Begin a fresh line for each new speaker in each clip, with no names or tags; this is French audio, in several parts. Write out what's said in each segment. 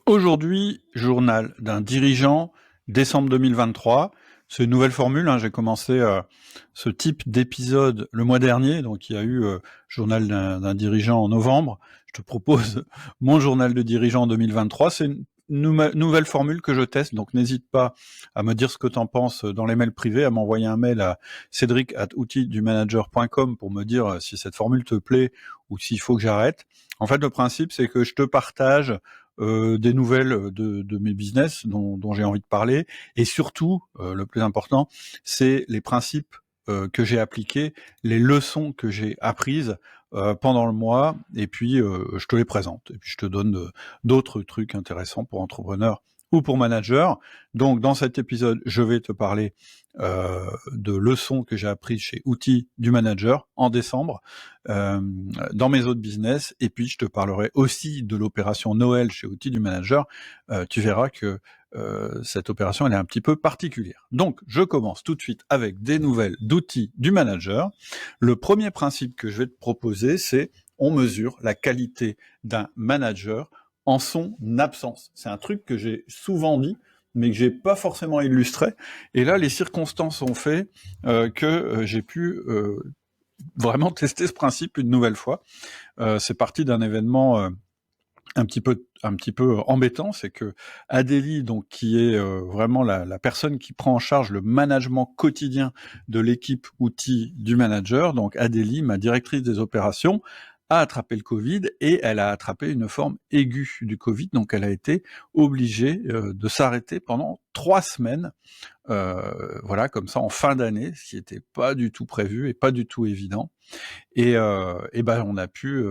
Aujourd'hui, journal d'un dirigeant, décembre 2023. C'est une nouvelle formule, j'ai commencé ce type d'épisode le mois dernier, donc il y a eu journal d'un dirigeant en novembre. Je te propose mon journal de dirigeant en 2023. C'est une nouvelle formule que je teste, donc n'hésite pas à me dire ce que tu en penses dans les mails privés, à m'envoyer un mail à cédric@outildumanager.com pour me dire si cette formule te plaît ou s'il faut que j'arrête. En fait, le principe, c'est que je te partage des nouvelles de mes business dont j'ai envie de parler, et surtout, le plus important, c'est les principes que j'ai appliqués, les leçons que j'ai apprises pendant le mois, et puis je te les présente, et puis je te donne d'autres trucs intéressants pour entrepreneurs ou pour managers. Donc dans cet épisode, je vais te parler de leçons que j'ai apprises chez Outils du Manager en décembre, dans mes autres business, et puis je te parlerai aussi de l'opération Noël chez Outils du Manager. Tu verras que cette opération elle est un petit peu particulière. Donc je commence tout de suite avec des nouvelles d'Outils du Manager. Le premier principe que je vais te proposer, c'est on mesure la qualité d'un manager en son absence. C'est un truc que j'ai souvent dit, mais que j'ai pas forcément illustré. Et là, les circonstances ont fait que j'ai pu vraiment tester ce principe une nouvelle fois. C'est parti d'un événement un petit peu embêtant, c'est que Adélie, donc qui est vraiment la personne qui prend en charge le management quotidien de l'équipe outils du manager, donc Adélie, ma directrice des opérations, a attrapé le Covid, et elle a attrapé une forme aiguë du Covid, donc elle a été obligée de s'arrêter pendant 3 semaines, voilà, comme ça en fin d'année, ce qui n'était pas du tout prévu et pas du tout évident. Et ben on a pu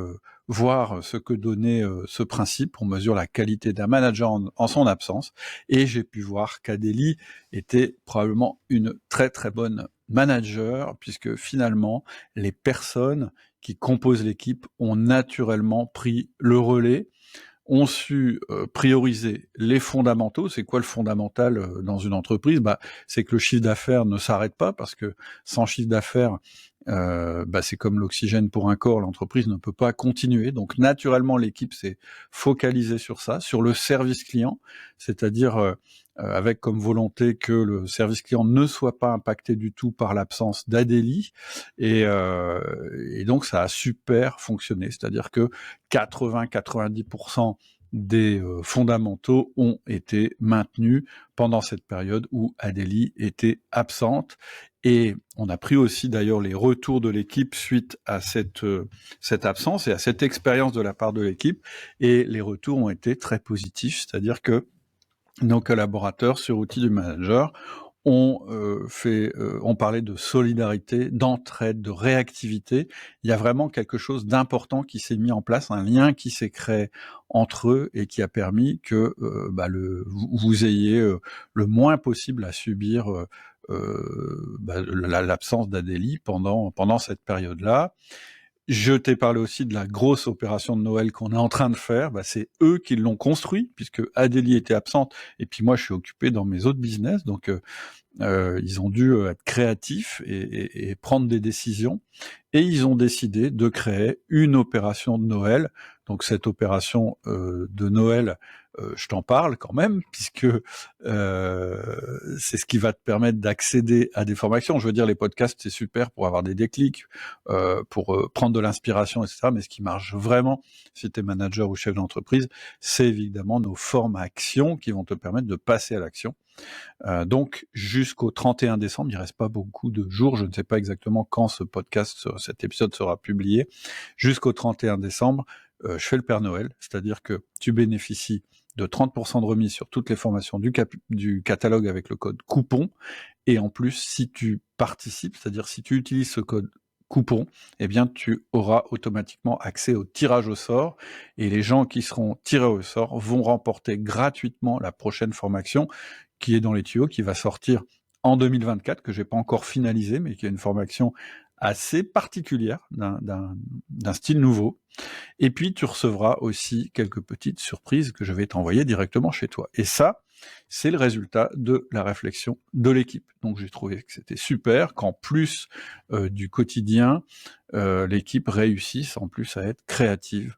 voir ce que donnait ce principe. On mesure la qualité d'un manager en son absence, et j'ai pu voir qu'Adélie était probablement une très très bonne manager, puisque finalement les personnes qui composent l'équipe ont naturellement pris le relais, ont su prioriser les fondamentaux. C'est quoi le fondamental dans une entreprise ? C'est que le chiffre d'affaires ne s'arrête pas, parce que sans chiffre d'affaires, c'est comme l'oxygène pour un corps, l'entreprise ne peut pas continuer. Donc naturellement, l'équipe s'est focalisée sur ça, sur le service client, c'est-à-dire avec comme volonté que le service client ne soit pas impacté du tout par l'absence d'Adélie, et donc ça a super fonctionné, c'est-à-dire que 80-90% des fondamentaux ont été maintenus pendant cette période où Adélie était absente. Et on a pris aussi d'ailleurs les retours de l'équipe suite à cette absence et à cette expérience de la part de l'équipe, et les retours ont été très positifs, c'est-à-dire que nos collaborateurs sur Outils du Manager ont parlé de solidarité, d'entraide, de réactivité. Il y a vraiment quelque chose d'important qui s'est mis en place, un lien qui s'est créé entre eux, et qui a permis que vous ayez le moins possible à subir l'absence d'Adélie pendant cette période-là. Je t'ai parlé aussi de la grosse opération de Noël qu'on est en train de faire. C'est eux qui l'ont construit, puisque Adélie était absente, et puis moi je suis occupé dans mes autres business, donc ils ont dû être créatifs et prendre des décisions, et ils ont décidé de créer une opération de Noël. Donc cette opération de Noël, je t'en parle quand même, puisque c'est ce qui va te permettre d'accéder à des formations. Je veux dire, les podcasts, c'est super pour avoir des déclics, pour prendre de l'inspiration, etc. Mais ce qui marche vraiment, si tu es manager ou chef d'entreprise, c'est évidemment nos formations qui vont te permettre de passer à l'action. Donc jusqu'au 31 décembre, il reste pas beaucoup de jours, je ne sais pas exactement quand cet épisode sera publié. Jusqu'au 31 décembre, je fais le Père Noël, c'est-à-dire que tu bénéficies de 30% de remise sur toutes les formations du catalogue avec le code coupon, et en plus, si tu participes, c'est-à-dire si tu utilises ce code coupon, eh bien tu auras automatiquement accès au tirage au sort, et les gens qui seront tirés au sort vont remporter gratuitement la prochaine formation qui est dans les tuyaux, qui va sortir en 2024, que j'ai pas encore finalisé, mais qui est une formation assez particulière, d'un style nouveau. Et puis tu recevras aussi quelques petites surprises que je vais t'envoyer directement chez toi. Et ça, c'est le résultat de la réflexion de l'équipe. Donc j'ai trouvé que c'était super qu'en plus du quotidien, l'équipe réussisse en plus à être créative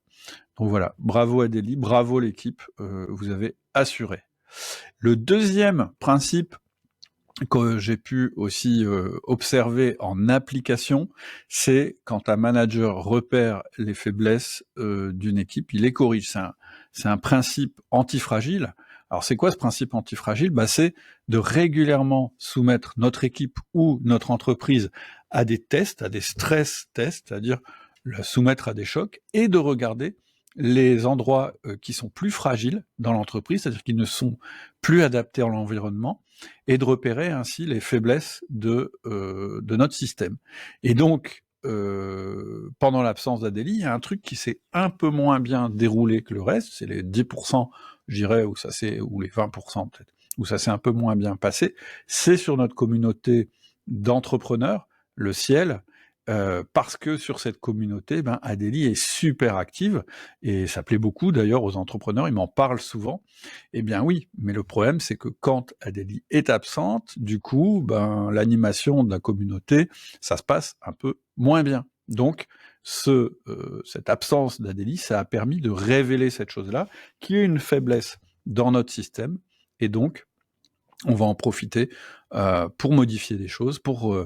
Donc voilà, bravo Adélie, bravo l'équipe, vous avez assuré. Le deuxième principe que j'ai pu aussi observer en application, c'est quand un manager repère les faiblesses d'une équipe, il les corrige. C'est un principe antifragile. Alors c'est quoi ce principe antifragile? C'est de régulièrement soumettre notre équipe ou notre entreprise à des tests, à des stress tests, c'est-à-dire la soumettre à des chocs, et de regarder les endroits qui sont plus fragiles dans l'entreprise, c'est-à-dire qui ne sont plus adaptés à l'environnement, et de repérer ainsi les faiblesses de notre système. Et donc, pendant l'absence d'Adélie, il y a un truc qui s'est un peu moins bien déroulé que le reste, c'est les 10%, je dirais, ou les 20% peut-être, où ça s'est un peu moins bien passé, c'est sur notre communauté d'entrepreneurs, le ciel, parce que sur cette communauté, Adélie est super active, et ça plaît beaucoup d'ailleurs aux entrepreneurs, ils m'en parlent souvent. Eh bien oui, mais le problème c'est que quand Adélie est absente, du coup, l'animation de la communauté, ça se passe un peu moins bien. Donc, cette absence d'Adélie, ça a permis de révéler cette chose-là, qui est une faiblesse dans notre système, et donc, on va en profiter pour modifier des choses, pour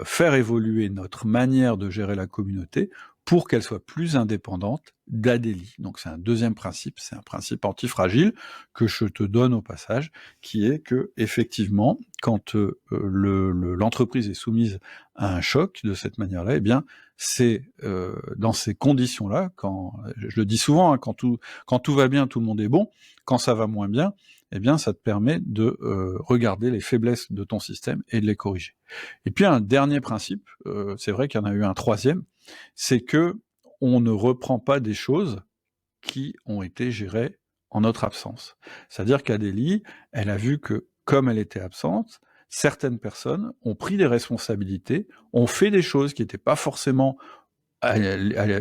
faire évoluer notre manière de gérer la communauté, pour qu'elle soit plus indépendante d'Adélie. Donc c'est un deuxième principe, c'est un principe antifragile que je te donne au passage, qui est que effectivement, quand l'entreprise est soumise à un choc de cette manière-là, eh bien c'est dans ces conditions-là, quand je le dis souvent, quand tout va bien, tout le monde est bon. Quand ça va moins bien, eh bien ça te permet de regarder les faiblesses de ton système et de les corriger. Et puis un dernier principe, c'est vrai qu'il y en a eu un troisième, c'est que on ne reprend pas des choses qui ont été gérées en notre absence. C'est-à-dire qu'Adélie, elle a vu que comme elle était absente, certaines personnes ont pris des responsabilités, ont fait des choses qui n'étaient pas forcément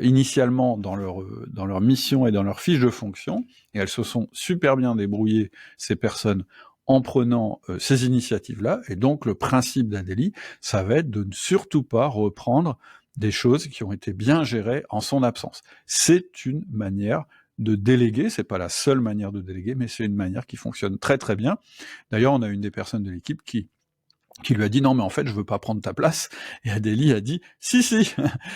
initialement dans leur mission et dans leur fiche de fonction, et elles se sont super bien débrouillées, ces personnes, en prenant ces initiatives-là, et donc le principe d'Adélie, ça va être de ne surtout pas reprendre des choses qui ont été bien gérées en son absence. C'est une manière de déléguer, c'est pas la seule manière de déléguer, mais c'est une manière qui fonctionne très très bien. D'ailleurs, on a une des personnes de l'équipe qui lui a dit non mais en fait je veux pas prendre ta place, et Adélie a dit si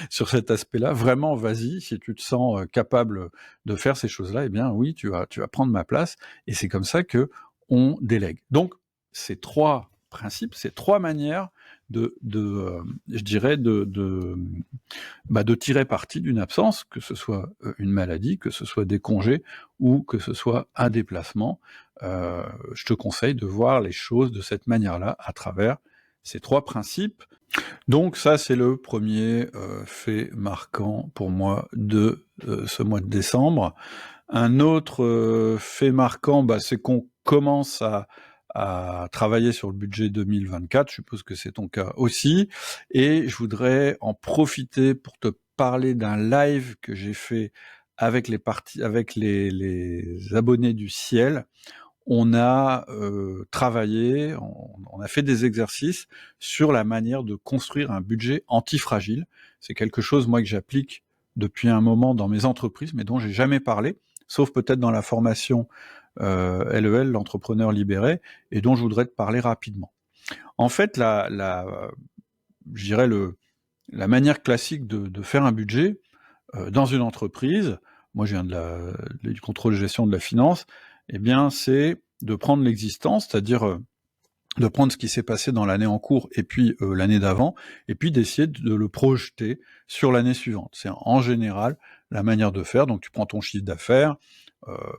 sur cet aspect-là, vraiment vas-y, si tu te sens capable de faire ces choses-là, eh bien oui, tu vas prendre ma place, et c'est comme ça que on délègue. Donc ces trois principes, ces trois manières je dirais de tirer parti d'une absence, que ce soit une maladie, que ce soit des congés, ou que ce soit un déplacement. Je te conseille de voir les choses de cette manière-là, à travers ces trois principes. Donc ça, c'est le premier fait marquant pour moi de ce mois de décembre. Un autre fait marquant, c'est qu'on commence à travailler sur le budget 2024, je suppose que c'est ton cas aussi, et je voudrais en profiter pour te parler d'un live que j'ai fait avec les abonnés du Ciel. On a travaillé, on a fait des exercices sur la manière de construire un budget antifragile. C'est quelque chose, moi, que j'applique depuis un moment dans mes entreprises, mais dont j'ai jamais parlé, sauf peut-être dans la formation LEL, l'entrepreneur libéré, et dont je voudrais te parler rapidement. En fait, je dirais la manière classique de faire un budget dans une entreprise, moi je viens du contrôle de gestion de la finance, eh bien c'est de prendre l'existence, c'est-à-dire de prendre ce qui s'est passé dans l'année en cours et puis l'année d'avant, et puis d'essayer de le projeter sur l'année suivante. C'est en général la manière de faire. Donc tu prends ton chiffre d'affaires,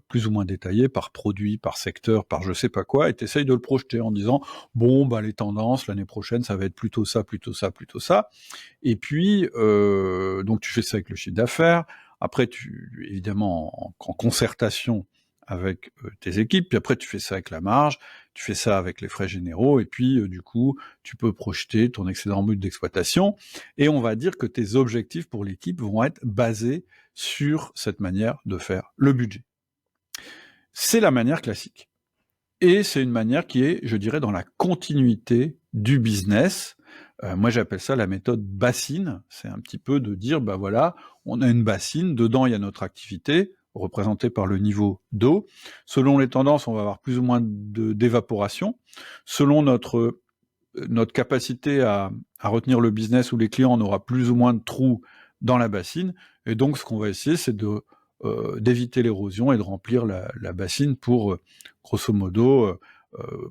plus ou moins détaillé, par produit, par secteur, par je sais pas quoi, et tu essayes de le projeter en disant bon les tendances l'année prochaine ça va être plutôt ça, plutôt ça, plutôt ça. Et puis donc tu fais ça avec le chiffre d'affaires. Après évidemment en concertation avec tes équipes, puis après tu fais ça avec la marge, tu fais ça avec les frais généraux, et puis du coup tu peux projeter ton excédent brut d'exploitation, et on va dire que tes objectifs pour l'équipe vont être basés sur cette manière de faire le budget. C'est la manière classique. Et c'est une manière qui est, je dirais, dans la continuité du business. Moi, j'appelle ça la méthode bassine. C'est un petit peu de dire, bah voilà, on a une bassine, dedans il y a notre activité, représentée par le niveau d'eau. Selon les tendances, on va avoir plus ou moins d'évaporation. Selon notre capacité à retenir le business ou les clients, on aura plus ou moins de trous dans la bassine. Et donc, ce qu'on va essayer, c'est d'éviter l'érosion et de remplir la bassine pour, grosso modo,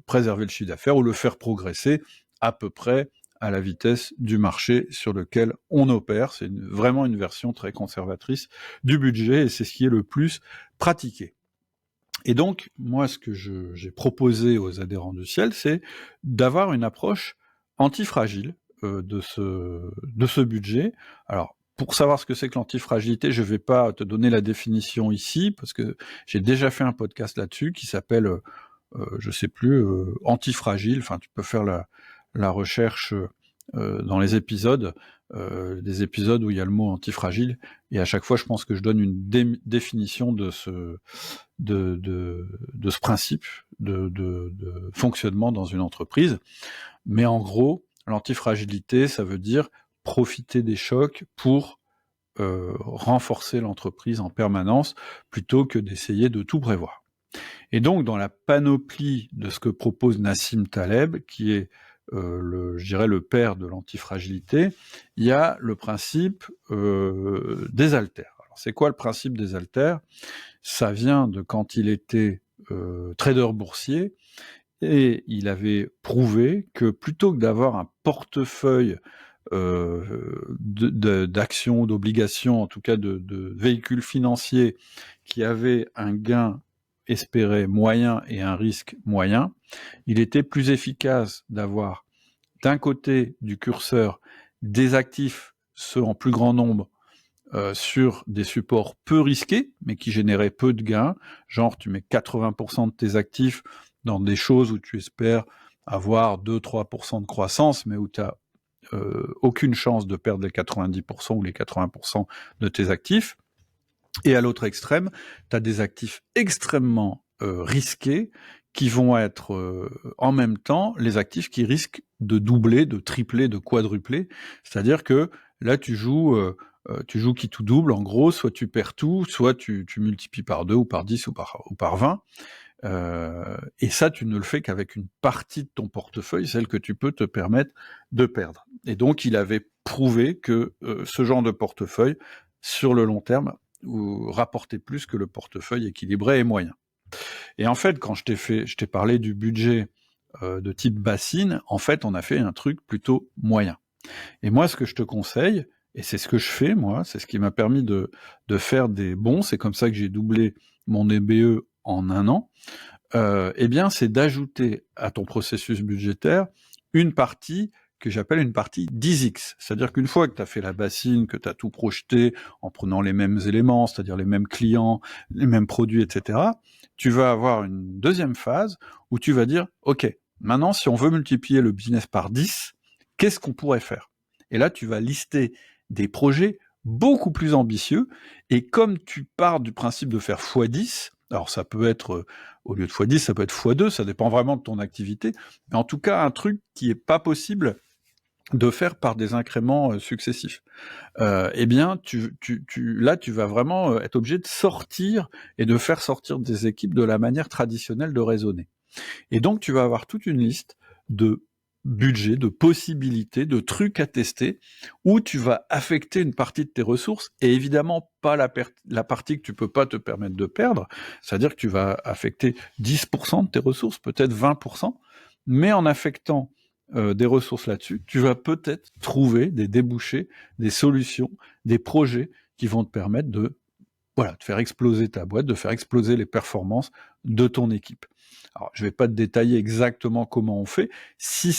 préserver le chiffre d'affaires ou le faire progresser à peu près à la vitesse du marché sur lequel on opère. C'est vraiment une version très conservatrice du budget et c'est ce qui est le plus pratiqué. Et donc, moi, ce que j'ai proposé aux adhérents du Ciel, c'est d'avoir une approche antifragile de ce budget. Alors, pour savoir ce que c'est que l'antifragilité, je ne vais pas te donner la définition ici, parce que j'ai déjà fait un podcast là-dessus qui s'appelle, je sais plus, antifragile. Enfin, tu peux faire la recherche dans les épisodes, des épisodes où il y a le mot antifragile, et à chaque fois, je pense que je donne une définition de ce principe de fonctionnement dans une entreprise. Mais en gros, l'antifragilité, ça veut dire profiter des chocs pour renforcer l'entreprise en permanence, plutôt que d'essayer de tout prévoir. Et donc, dans la panoplie de ce que propose Nassim Taleb, qui est je dirais le père de l'antifragilité, il y a le principe des haltères. Alors, c'est quoi le principe des haltères ? Ça vient de quand il était trader boursier, et il avait prouvé que plutôt que d'avoir un portefeuille d'actions, d'obligations, en tout cas de véhicules financiers qui avaient un gain espéré moyen et un risque moyen, il était plus efficace d'avoir d'un côté du curseur des actifs, ceux en plus grand nombre, sur des supports peu risqués, mais qui généraient peu de gains, genre tu mets 80% de tes actifs dans des choses où tu espères avoir 2-3% de croissance, mais où tu n'as aucune chance de perdre les 90% ou les 80% de tes actifs. Et à l'autre extrême, tu as des actifs extrêmement risqués qui vont être en même temps les actifs qui risquent de doubler, de tripler, de quadrupler. C'est-à-dire que là, tu joues qui tout double, en gros, soit tu perds tout, soit tu multiplies par 2 ou par 10 ou par 20. Et ça, tu ne le fais qu'avec une partie de ton portefeuille, celle que tu peux te permettre de perdre. Et donc, il avait prouvé que ce genre de portefeuille, sur le long terme, rapportait plus que le portefeuille équilibré et moyen. Et en fait, quand je t'ai parlé du budget de type bassine, en fait, on a fait un truc plutôt moyen. Et moi, ce que je te conseille, et c'est ce que je fais, moi, c'est ce qui m'a permis de faire des bons, c'est comme ça que j'ai doublé mon EBE en 1 an, eh bien, c'est d'ajouter à ton processus budgétaire une partie que j'appelle une partie 10x. C'est-à-dire qu'une fois que tu as fait la bassine, que tu as tout projeté en prenant les mêmes éléments, c'est-à-dire les mêmes clients, les mêmes produits, etc., tu vas avoir une deuxième phase où tu vas dire, OK, maintenant, si on veut multiplier le business par 10, qu'est-ce qu'on pourrait faire ? Et là, tu vas lister des projets beaucoup plus ambitieux, et comme tu pars du principe de faire x10, alors ça peut être, au lieu de x10, ça peut être x2, ça dépend vraiment de ton activité, mais en tout cas un truc qui n'est pas possible de faire par des incréments successifs. Eh bien, là, tu vas vraiment être obligé de sortir et de faire sortir des équipes de la manière traditionnelle de raisonner. Et donc, tu vas avoir toute une liste de budgets, de possibilités, de trucs à tester, où tu vas affecter une partie de tes ressources, et évidemment pas la partie que tu peux pas te permettre de perdre, c'est-à-dire que tu vas affecter 10% de tes ressources, peut-être 20%, mais en affectant des ressources là-dessus, tu vas peut-être trouver des débouchés, des solutions, des projets qui vont te permettre de faire exploser ta boîte, de faire exploser les performances de ton équipe. Alors, je ne vais pas te détailler exactement comment on fait. Si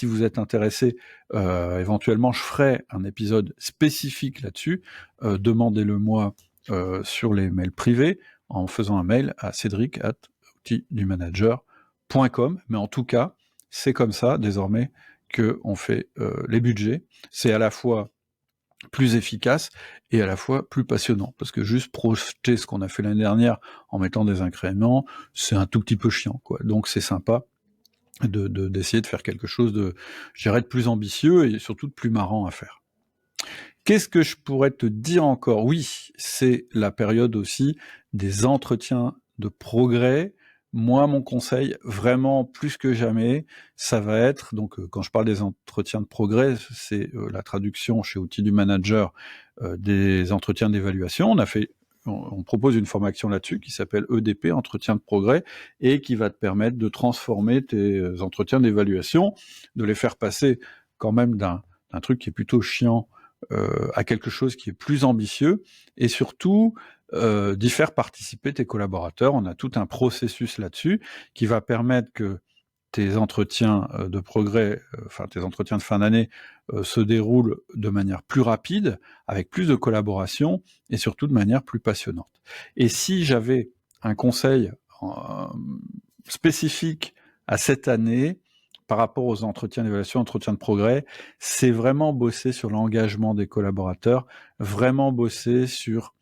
vous êtes intéressé, éventuellement, je ferai un épisode spécifique là-dessus. Demandez-le-moi sur les mails privés en faisant un mail à cédric@outildumanager.com. Mais en tout cas, c'est comme ça désormais qu'on fait les budgets. C'est à la fois plus efficace et à la fois plus passionnant, parce que juste projeter ce qu'on a fait l'année dernière en mettant des incréments, c'est un tout petit peu chiant, quoi. Donc c'est sympa d'essayer de faire quelque chose de, je dirais, de plus ambitieux et surtout de plus marrant à faire. Qu'est-ce que je pourrais te dire encore? Oui, c'est la période aussi des entretiens de progrès. Moi, mon conseil, vraiment plus que jamais, ça va être, donc quand je parle des entretiens de progrès, c'est la traduction chez Outils du Manager des entretiens d'évaluation. On propose une formation là-dessus qui s'appelle EDP, entretien de progrès, et qui va te permettre de transformer tes entretiens d'évaluation, de les faire passer quand même d'un truc qui est plutôt chiant à quelque chose qui est plus ambitieux, et surtout d'y faire participer tes collaborateurs. On a tout un processus là-dessus qui va permettre que tes entretiens de progrès, enfin tes entretiens de fin d'année se déroulent de manière plus rapide, avec plus de collaboration et surtout de manière plus passionnante. Et si j'avais un conseil spécifique à cette année par rapport aux entretiens d'évaluation, entretiens de progrès, c'est vraiment bosser sur l'engagement des collaborateurs, vraiment bosser sur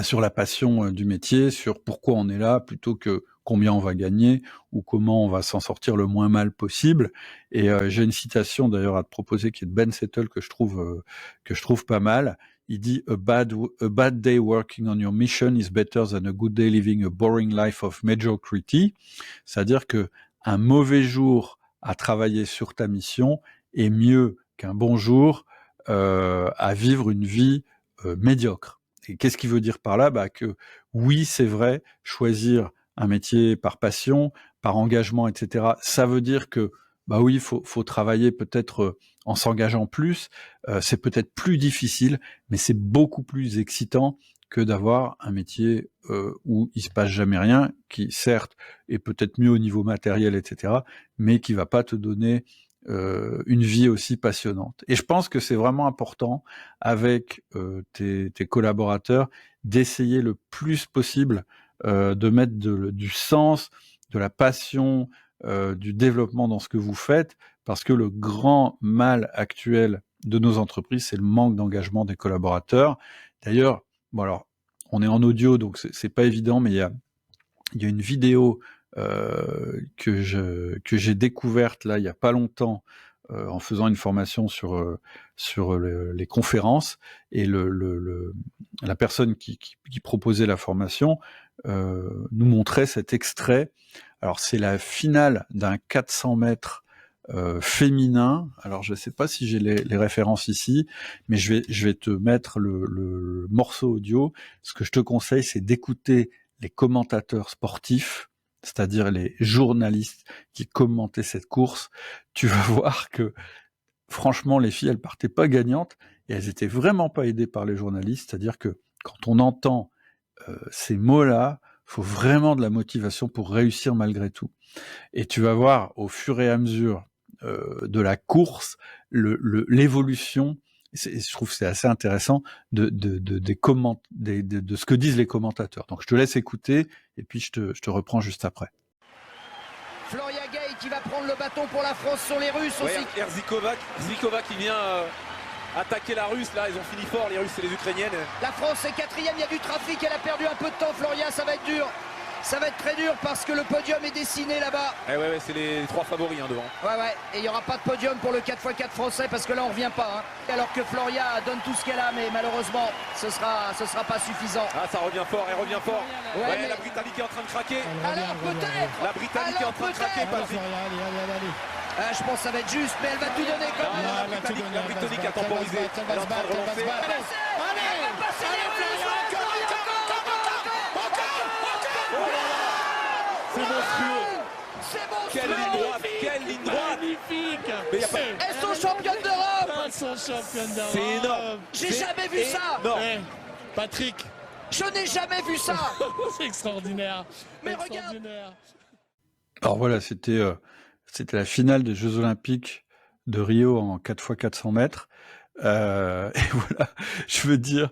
sur la passion du métier, sur pourquoi on est là, plutôt que combien on va gagner ou comment on va s'en sortir le moins mal possible. Et j'ai une citation d'ailleurs à te proposer qui est de Ben Settle que je trouve pas mal. Il dit a bad day working on your mission is better than a good day living a boring life of mediocrity. C'est-à-dire que un mauvais jour à travailler sur ta mission est mieux qu'un bon jour à vivre une vie médiocre. Et qu'est-ce qu'il veut dire par là? Que oui, c'est vrai, choisir un métier par passion, par engagement, etc., ça veut dire que oui, faut travailler peut-être en s'engageant plus, c'est peut-être plus difficile, mais c'est beaucoup plus excitant que d'avoir un métier où il se passe jamais rien, qui certes est peut-être mieux au niveau matériel, etc., mais qui va pas te donner une vie aussi passionnante. Et je pense que c'est vraiment important avec tes collaborateurs d'essayer le plus possible de mettre du sens, de la passion, du développement dans ce que vous faites, parce que le grand mal actuel de nos entreprises, c'est le manque d'engagement des collaborateurs. D'ailleurs, alors, on est en audio, donc c'est pas évident, mais il y a une vidéo que j'ai découverte là il y a pas longtemps en faisant une formation sur les conférences, et la personne qui proposait la formation nous montrait cet extrait. Alors c'est la finale d'un 400 mètres féminin. Alors je ne sais pas si j'ai les références ici, mais je vais te mettre le morceau audio. Ce que je te conseille, c'est d'écouter les commentateurs sportifs, c'est-à-dire les journalistes qui commentaient cette course. Tu vas voir que franchement, les filles, elles partaient pas gagnantes, et elles étaient vraiment pas aidées par les journalistes. C'est-à-dire que quand on entend ces mots-là, faut vraiment de la motivation pour réussir malgré tout. Et tu vas voir au fur et à mesure de la course l'évolution. Je trouve que c'est assez intéressant de ce que disent les commentateurs. Donc je te laisse écouter et puis je te reprends juste après.
Florian Gay qui va prendre le bâton pour la France sur les Russes aussi.
Zikova qui vient attaquer la Russe, là ils ont fini fort, les Russes et les Ukrainiennes.
La France est quatrième, il y a du trafic, elle a perdu un peu de temps, Florian, ça va être dur. Ça va être très dur parce que le podium est dessiné là-bas.
Ouais, c'est les trois favoris devant.
Ouais, et il n'y aura pas de podium pour le 4x4 français parce que là on revient pas. Alors que Floria donne tout ce qu'elle a, mais malheureusement ce sera pas suffisant.
Ah, ça revient fort, elle revient fort.
Ouais, mais...
La Britannique est en train de craquer.
Alors peut-être.
La Britannique est en train de craquer, Patrick.
Allez. Je pense que ça va être juste, mais elle va tout donner quand même.
La Britannique a temporisé. Elle est en train de relancer.
Elle va passer les Russes.
C'est monstrueux.
C'est monstrueux.
Quelle ligne droite.
Magnifique.
Elles sont championnes d'Europe.
Elles sont championnes d'Europe.
C'est énorme.
J'ai jamais vu ça.
Non.
Patrick.
Je n'ai jamais vu ça.
C'est extraordinaire.
Mais
extraordinaire.
Alors voilà, c'était la finale des Jeux Olympiques de Rio en 4x400 mètres. Et voilà, je veux dire,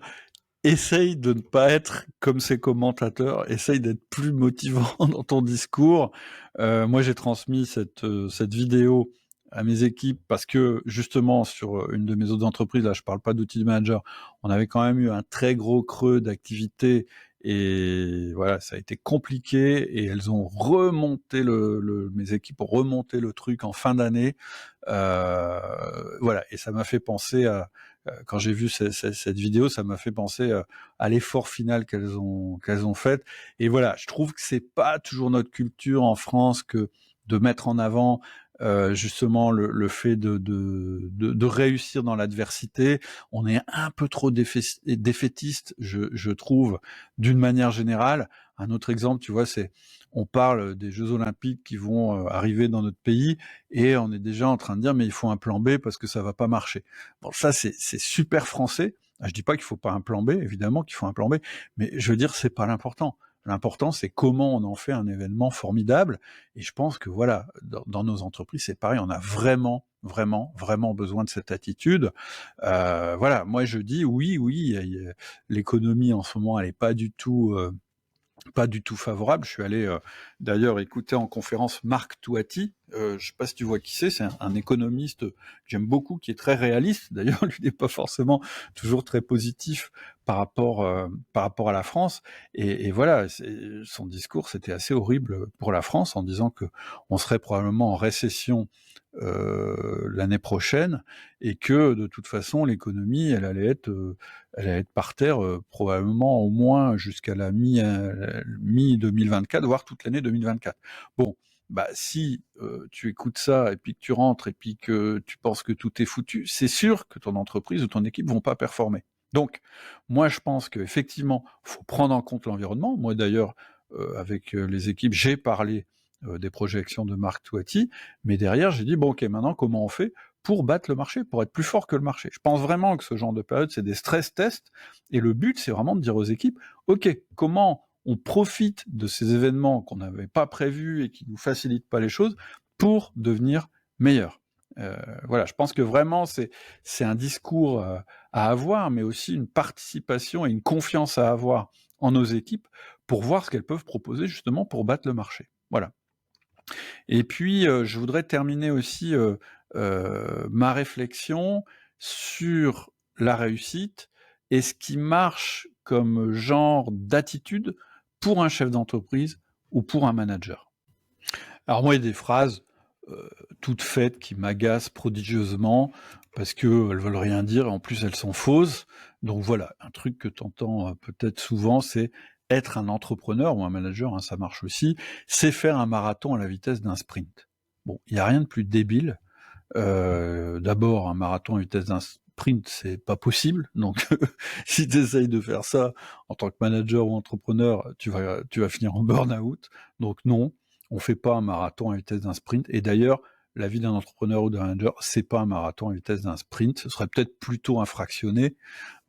essaye de ne pas être comme ces commentateurs, essaye d'être plus motivant dans ton discours. Moi, j'ai transmis cette vidéo à mes équipes parce que justement sur une de mes autres entreprises, là je parle pas d'outils de manager, on avait quand même eu un très gros creux d'activité Et voilà, ça a été compliqué et elles ont remonté mes équipes ont remonté le truc en fin d'année. Voilà, et ça m'a fait penser à quand j'ai vu cette vidéo, ça m'a fait penser à l'effort final qu'elles ont fait. Et voilà, je trouve que c'est pas toujours notre culture en France que de mettre en avant justement le fait de réussir dans l'adversité. On est un peu trop défaitiste, je trouve, d'une manière générale. Un autre exemple, tu vois, c'est on parle des Jeux Olympiques qui vont arriver dans notre pays et on est déjà en train de dire mais il faut un plan B parce que ça va pas marcher. Bon, ça c'est super français. Je dis pas qu'il faut pas un plan B, évidemment qu'il faut un plan B, mais je veux dire c'est pas l'important. L'important, c'est comment on en fait un événement formidable. Et je pense que voilà, dans nos entreprises, c'est pareil, on a vraiment besoin de cette attitude. Voilà, moi je dis oui, l'économie en ce moment, elle est pas du tout favorable. Je suis allé d'ailleurs écouter en conférence Marc Touati. Je sais pas si tu vois qui c'est un économiste que j'aime beaucoup, qui est très réaliste. D'ailleurs, lui n'est pas forcément toujours très positif par rapport à la France. Et voilà, son discours, c'était assez horrible pour la France, en disant que on serait probablement en récession l'année prochaine et que de toute façon l'économie elle allait être par terre probablement au moins jusqu'à la mi 2024, voire toute l'année 2024. Bon, bah si tu écoutes ça et puis que tu rentres et puis que tu penses que tout est foutu, c'est sûr que ton entreprise ou ton équipe vont pas performer. Donc moi je pense qu'effectivement faut prendre en compte l'environnement. Moi d'ailleurs avec les équipes j'ai parlé des projections de Marc Touati, mais derrière j'ai dit bon ok, maintenant comment on fait pour battre le marché, pour être plus fort que le marché. Je pense vraiment que ce genre de période, c'est des stress tests, et le but, c'est vraiment de dire aux équipes, ok, comment on profite de ces événements qu'on n'avait pas prévus et qui nous facilitent pas les choses pour devenir meilleur. Voilà, je pense que vraiment c'est un discours à avoir, mais aussi une participation et une confiance à avoir en nos équipes pour voir ce qu'elles peuvent proposer justement pour battre le marché. Voilà. Et puis, je voudrais terminer aussi ma réflexion sur la réussite et ce qui marche comme genre d'attitude pour un chef d'entreprise ou pour un manager. Alors moi, il y a des phrases toutes faites qui m'agacent prodigieusement parce qu'elles veulent rien dire et en plus elles sont fausses. Donc voilà, un truc que tu entends peut-être souvent, c'est être un entrepreneur ou un manager, hein, ça marche aussi, c'est faire un marathon à la vitesse d'un sprint. Bon, il n'y a rien de plus débile. D'abord, un marathon à la vitesse d'un sprint, c'est pas possible. Donc, si tu essayes de faire ça en tant que manager ou entrepreneur, tu vas finir en burn-out. Donc non, on fait pas un marathon à la vitesse d'un sprint. Et d'ailleurs, la vie d'un entrepreneur ou d'un manager, c'est pas un marathon à la vitesse d'un sprint. Ce serait peut-être plutôt un fractionné,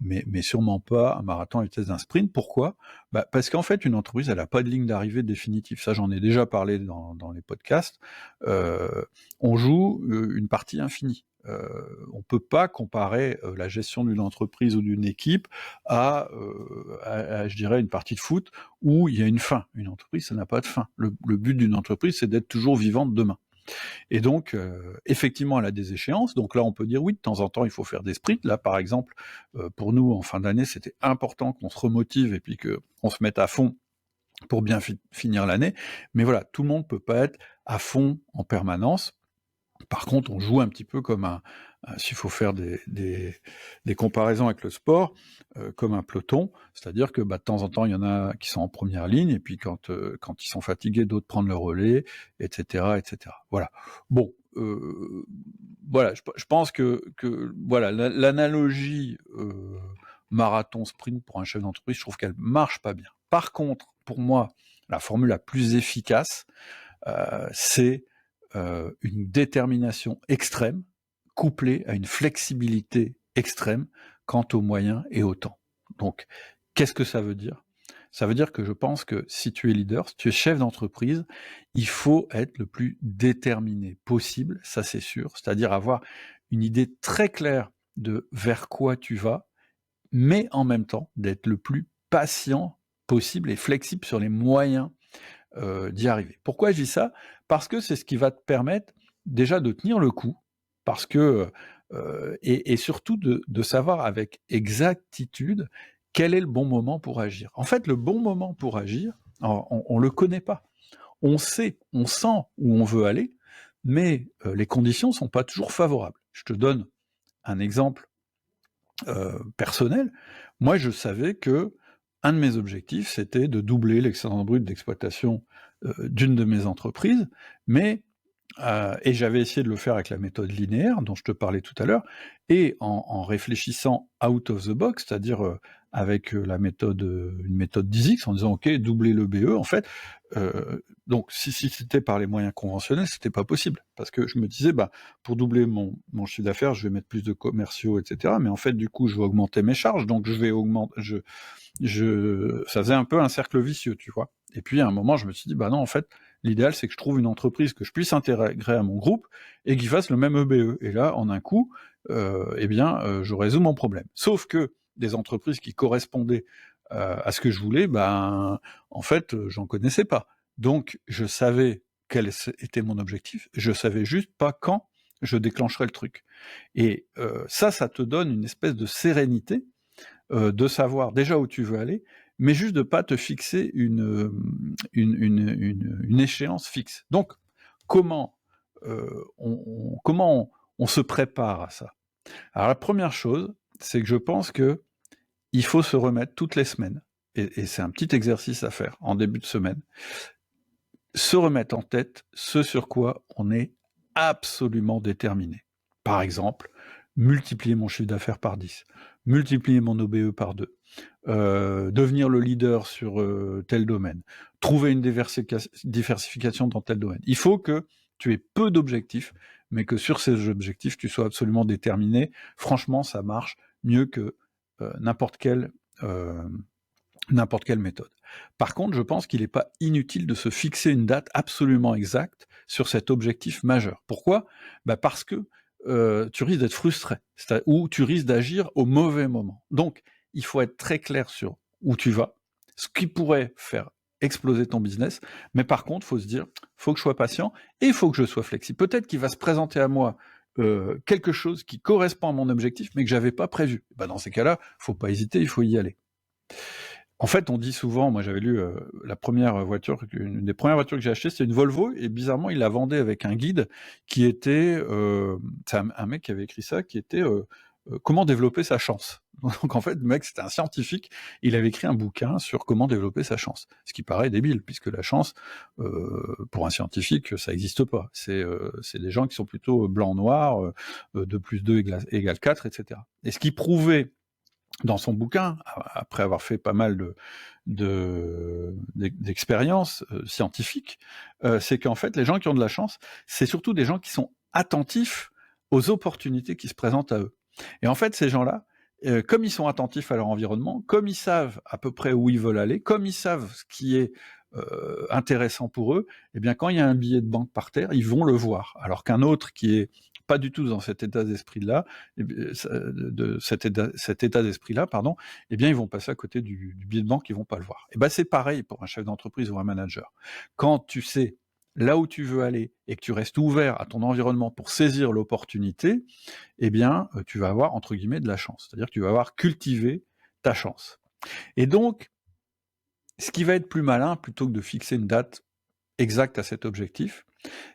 mais sûrement pas un marathon à la vitesse d'un sprint. Pourquoi ? Parce qu'en fait, une entreprise, elle n'a pas de ligne d'arrivée définitive. Ça, j'en ai déjà parlé dans les podcasts. On joue une partie infinie. On peut pas comparer la gestion d'une entreprise ou d'une équipe à, je dirais, une partie de foot où il y a une fin. Une entreprise, ça n'a pas de fin. Le but d'une entreprise, c'est d'être toujours vivante demain. Et donc, effectivement, elle a des échéances. Donc là, on peut dire oui, de temps en temps, il faut faire des sprints. Là, par exemple, pour nous, en fin d'année, c'était important qu'on se remotive et puis qu'on se mette à fond pour bien finir l'année. Mais voilà, tout le monde peut pas être à fond en permanence. Par contre, on joue un petit peu comme s'il faut faire des comparaisons avec le sport, comme un peloton, c'est-à-dire que de temps en temps, il y en a qui sont en première ligne, et puis quand ils sont fatigués, d'autres prennent le relais, etc., etc. Voilà. Bon, voilà, je pense que voilà, l'analogie marathon-sprint pour un chef d'entreprise, je trouve qu'elle marche pas bien. Par contre, pour moi, la formule la plus efficace, c'est une détermination extrême, couplée à une flexibilité extrême quant aux moyens et au temps. Donc, qu'est-ce que ça veut dire ? Ça veut dire que je pense que si tu es leader, si tu es chef d'entreprise, il faut être le plus déterminé possible, ça c'est sûr, c'est-à-dire avoir une idée très claire de vers quoi tu vas, mais en même temps d'être le plus patient possible et flexible sur les moyens d'y arriver. Pourquoi je dis ça ? Parce que c'est ce qui va te permettre déjà de tenir le coup, parce que et surtout de savoir avec exactitude quel est le bon moment pour agir? En fait, le bon moment pour agir, on le connaît pas. On sait, on sent où on veut aller, mais les conditions sont pas toujours favorables. Je te donne un exemple personnel. Moi, je savais que un de mes objectifs, c'était de doubler l'excédent brut d'exploitation d'une de mes entreprises, mais et j'avais essayé de le faire avec la méthode linéaire dont je te parlais tout à l'heure, et en réfléchissant out of the box, c'est-à-dire avec une méthode 10X, en disant ok, doubler le BE, en fait, donc si c'était par les moyens conventionnels, c'était pas possible, parce que je me disais, bah, pour doubler mon chiffre d'affaires, je vais mettre plus de commerciaux, etc., mais en fait, du coup, je vais augmenter mes charges, donc je vais augmenter, ça faisait un peu un cercle vicieux, tu vois. Et puis à un moment, je me suis dit, bah non, en fait, l'idéal, c'est que je trouve une entreprise que je puisse intégrer à mon groupe et qui fasse le même EBE. Et là, en un coup, je résous mon problème. Sauf que des entreprises qui correspondaient à ce que je voulais, ben, en fait, j'en connaissais pas. Donc, je savais quel était mon objectif, je savais juste pas quand je déclencherais le truc. Et ça te donne une espèce de sérénité, de savoir déjà où tu veux aller, mais juste de pas te fixer une échéance fixe. Donc, comment on se prépare à ça? Alors la première chose, c'est que je pense que il faut se remettre toutes les semaines, et c'est un petit exercice à faire en début de semaine, se remettre en tête ce sur quoi on est absolument déterminé. Par exemple, multiplier mon chiffre d'affaires par 10, multiplier mon OBE par 2, devenir le leader sur tel domaine, trouver une diversification dans tel domaine. Il faut que tu aies peu d'objectifs, mais que sur ces objectifs, tu sois absolument déterminé. Franchement, ça marche mieux que n'importe quelle méthode. Par contre, je pense qu'il n'est pas inutile de se fixer une date absolument exacte sur cet objectif majeur. Pourquoi? Parce que tu risques d'être frustré, ou tu risques d'agir au mauvais moment. Donc, il faut être très clair sur où tu vas, ce qui pourrait faire exploser ton business, mais par contre, il faut se dire, faut que je sois patient et il faut que je sois flexible. Peut-être qu'il va se présenter à moi quelque chose qui correspond à mon objectif, mais que j'avais pas prévu. Dans ces cas-là, faut pas hésiter, il faut y aller. En fait, on dit souvent, moi j'avais lu une des premières voitures que j'ai achetées, c'était une Volvo, et bizarrement, il la vendait avec un guide qui était, c'est un mec qui avait écrit ça, qui était comment développer sa chance. Donc en fait, le mec, c'était un scientifique, il avait écrit un bouquin sur comment développer sa chance. Ce qui paraît débile, puisque la chance, pour un scientifique, ça n'existe pas. C'est des gens qui sont plutôt blanc-noir, 2 plus 2 égale 4, etc. Et ce qui prouvait dans son bouquin, après avoir fait pas mal d'expériences scientifiques, c'est qu'en fait, les gens qui ont de la chance, c'est surtout des gens qui sont attentifs aux opportunités qui se présentent à eux. Et en fait, ces gens-là, comme ils sont attentifs à leur environnement, comme ils savent à peu près où ils veulent aller, comme ils savent ce qui est intéressant pour eux, eh bien, quand il y a un billet de banque par terre, ils vont le voir. Alors qu'un autre qui est pas du tout dans cet état d'esprit-là, cet état d'esprit-là, pardon, eh bien, ils vont passer à côté du billet de banque, ils vont pas le voir. Et c'est pareil pour un chef d'entreprise ou un manager. Quand tu sais là où tu veux aller et que tu restes ouvert à ton environnement pour saisir l'opportunité, eh bien, tu vas avoir, entre guillemets, de la chance. C'est-à-dire que tu vas avoir cultivé ta chance. Et donc, ce qui va être plus malin, plutôt que de fixer une date exacte à cet objectif,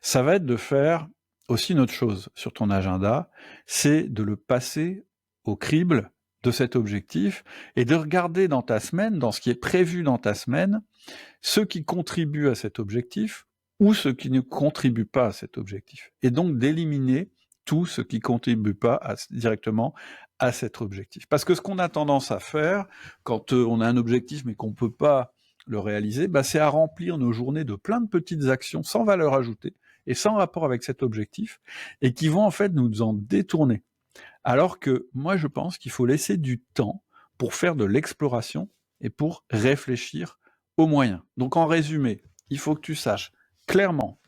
ça va être de faire aussi une autre chose sur ton agenda, c'est de le passer au crible de cet objectif et de regarder dans ta semaine, dans ce qui est prévu dans ta semaine, ce qui contribue à cet objectif ou ce qui ne contribue pas à cet objectif. Et donc d'éliminer tout ce qui ne contribue pas directement à cet objectif. Parce que ce qu'on a tendance à faire quand on a un objectif mais qu'on ne peut pas le réaliser, c'est à remplir nos journées de plein de petites actions sans valeur ajoutée et sans rapport avec cet objectif, et qui vont en fait nous en détourner. Alors que moi je pense qu'il faut laisser du temps pour faire de l'exploration et pour réfléchir aux moyens. Donc en résumé, il faut que tu saches clairement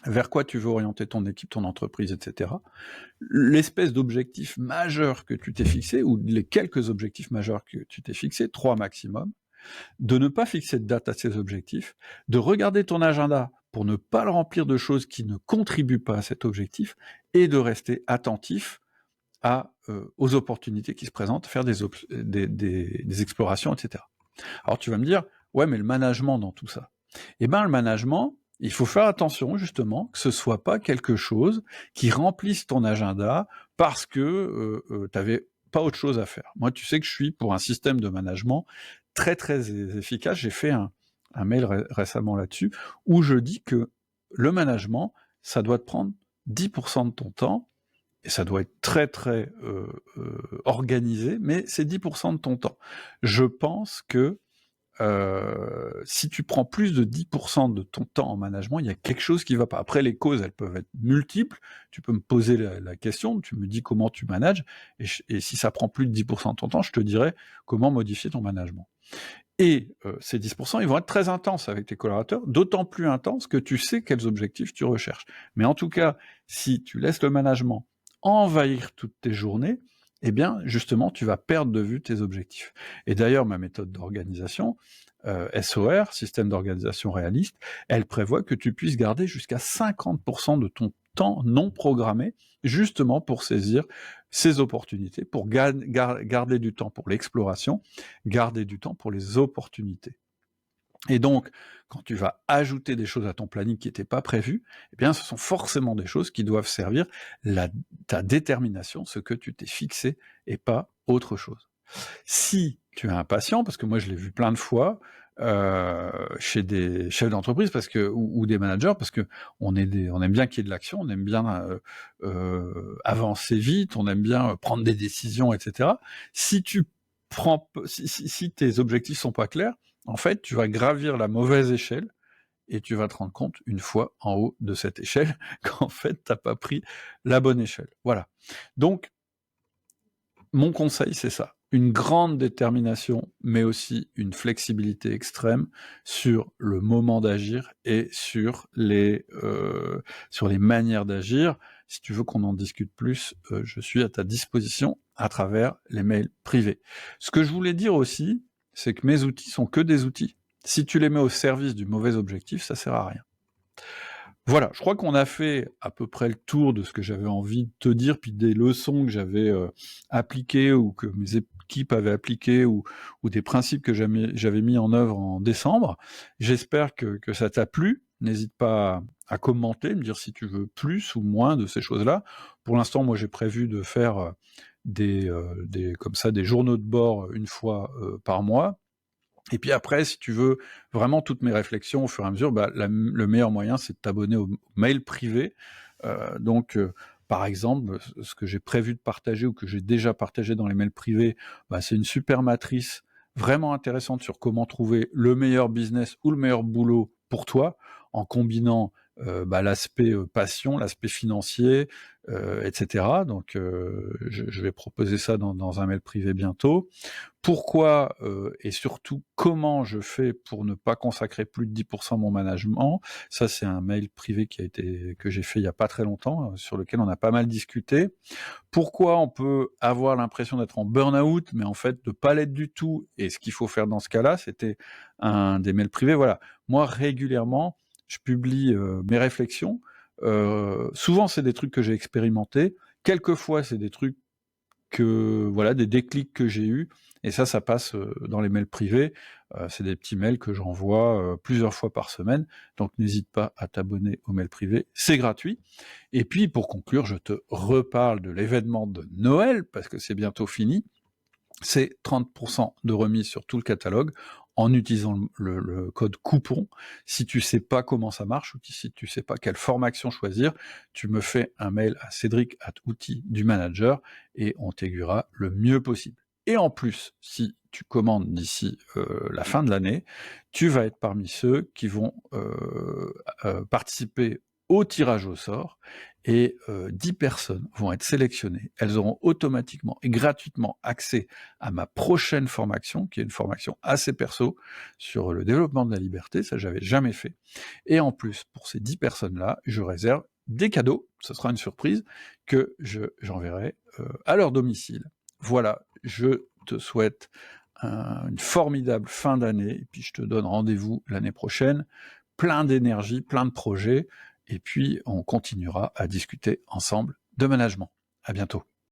vers quoi tu veux orienter ton équipe, ton entreprise, etc. L'espèce d'objectif majeur que tu t'es fixé, ou les quelques objectifs majeurs que tu t'es fixé, 3 maximum, de ne pas fixer de date à ces objectifs, de regarder ton agenda pour ne pas le remplir de choses qui ne contribuent pas à cet objectif, et de rester attentif aux opportunités qui se présentent, faire des explorations, etc. Alors tu vas me dire, ouais, mais le management dans tout ça. Eh bien, le management, il faut faire attention justement que ce soit pas quelque chose qui remplisse ton agenda parce que tu n'avais pas autre chose à faire. Moi, tu sais que je suis pour un système de management très très efficace. J'ai fait un mail récemment là-dessus où je dis que le management, ça doit te prendre 10% de ton temps et ça doit être très très organisé, mais c'est 10% de ton temps. Je pense que si tu prends plus de 10% de ton temps en management, il y a quelque chose qui va pas. Après, les causes, elles peuvent être multiples. Tu peux me poser la question, tu me dis comment tu manages, et si ça prend plus de 10% de ton temps, je te dirai comment modifier ton management. Et ces 10%, ils vont être très intenses avec tes collaborateurs, d'autant plus intenses que tu sais quels objectifs tu recherches. Mais en tout cas, si tu laisses le management envahir toutes tes journées, eh bien, justement, tu vas perdre de vue tes objectifs. Et d'ailleurs, ma méthode d'organisation, SOR, système d'organisation réaliste, elle prévoit que tu puisses garder jusqu'à 50% de ton temps non programmé, justement pour saisir ces opportunités, pour garder du temps pour l'exploration, garder du temps pour les opportunités. Et donc, quand tu vas ajouter des choses à ton planning qui n'étaient pas prévues, eh bien, ce sont forcément des choses qui doivent servir ta détermination, ce que tu t'es fixé, et pas autre chose. Si tu es impatient, parce que moi je l'ai vu plein de fois chez des chefs d'entreprise ou des managers, parce que on aime bien qu'il y ait de l'action, on aime bien avancer vite, on aime bien prendre des décisions, etc. Si tes objectifs sont pas clairs, en fait, tu vas gravir la mauvaise échelle et tu vas te rendre compte, une fois en haut de cette échelle, qu'en fait, t'as pas pris la bonne échelle. Voilà. Donc, mon conseil, c'est ça. Une grande détermination, mais aussi une flexibilité extrême sur le moment d'agir et sur les manières d'agir. Si tu veux qu'on en discute plus, je suis à ta disposition à travers les mails privés. Ce que je voulais dire aussi, c'est que mes outils sont que des outils. Si tu les mets au service du mauvais objectif, ça sert à rien. Voilà, je crois qu'on a fait à peu près le tour de ce que j'avais envie de te dire, puis des leçons que j'avais appliquées ou que mes équipes avaient appliquées ou des principes que j'avais mis en œuvre en décembre. J'espère que ça t'a plu. N'hésite pas à commenter, me dire si tu veux plus ou moins de ces choses-là. Pour l'instant, moi j'ai prévu de faire des journaux de bord une fois par mois. Et puis après, si tu veux vraiment toutes mes réflexions au fur et à mesure, le meilleur moyen, c'est de t'abonner au mail privé. Par exemple, ce que j'ai prévu de partager ou que j'ai déjà partagé dans les mails privés, c'est une super matrice vraiment intéressante sur comment trouver le meilleur business ou le meilleur boulot pour toi, en combinant l'aspect passion, l'aspect financier, etc. Donc, je vais proposer ça dans un mail privé bientôt. Pourquoi et surtout comment je fais pour ne pas consacrer plus de 10% de mon management, ça c'est un mail privé que j'ai fait il y a pas très longtemps, sur lequel on a pas mal discuté. Pourquoi on peut avoir l'impression d'être en burn-out, mais en fait de pas l'être du tout, et ce qu'il faut faire dans ce cas-là, c'était un des mails privés. Voilà, moi régulièrement, je publie mes réflexions. Souvent c'est des trucs que j'ai expérimentés, quelquefois c'est des trucs des déclics que j'ai eus, et ça passe dans les mails privés. C'est des petits mails que j'envoie plusieurs fois par semaine, donc n'hésite pas à t'abonner aux mails privés, c'est gratuit. Et puis pour conclure, je te reparle de l'événement de Noël, parce que c'est bientôt fini. C'est 30% de remise sur tout le catalogue en utilisant le code coupon. Si tu sais pas comment ça marche, ou si tu sais pas quelle formation choisir, tu me fais un mail à cédric@outils-du-manager et on t'aiguillera le mieux possible. Et en plus, si tu commandes d'ici la fin de l'année, tu vas être parmi ceux qui vont participer au tirage au sort, et 10 personnes vont être sélectionnées. Elles auront automatiquement et gratuitement accès à ma prochaine formation, qui est une formation assez perso sur le développement de la liberté, ça j'avais jamais fait. Et en plus, pour ces 10 personnes-là, je réserve des cadeaux, ce sera une surprise, que j'enverrai à leur domicile. Voilà, je te souhaite une formidable fin d'année, et puis je te donne rendez-vous l'année prochaine, plein d'énergie, plein de projets, et puis on continuera à discuter ensemble de management. À bientôt.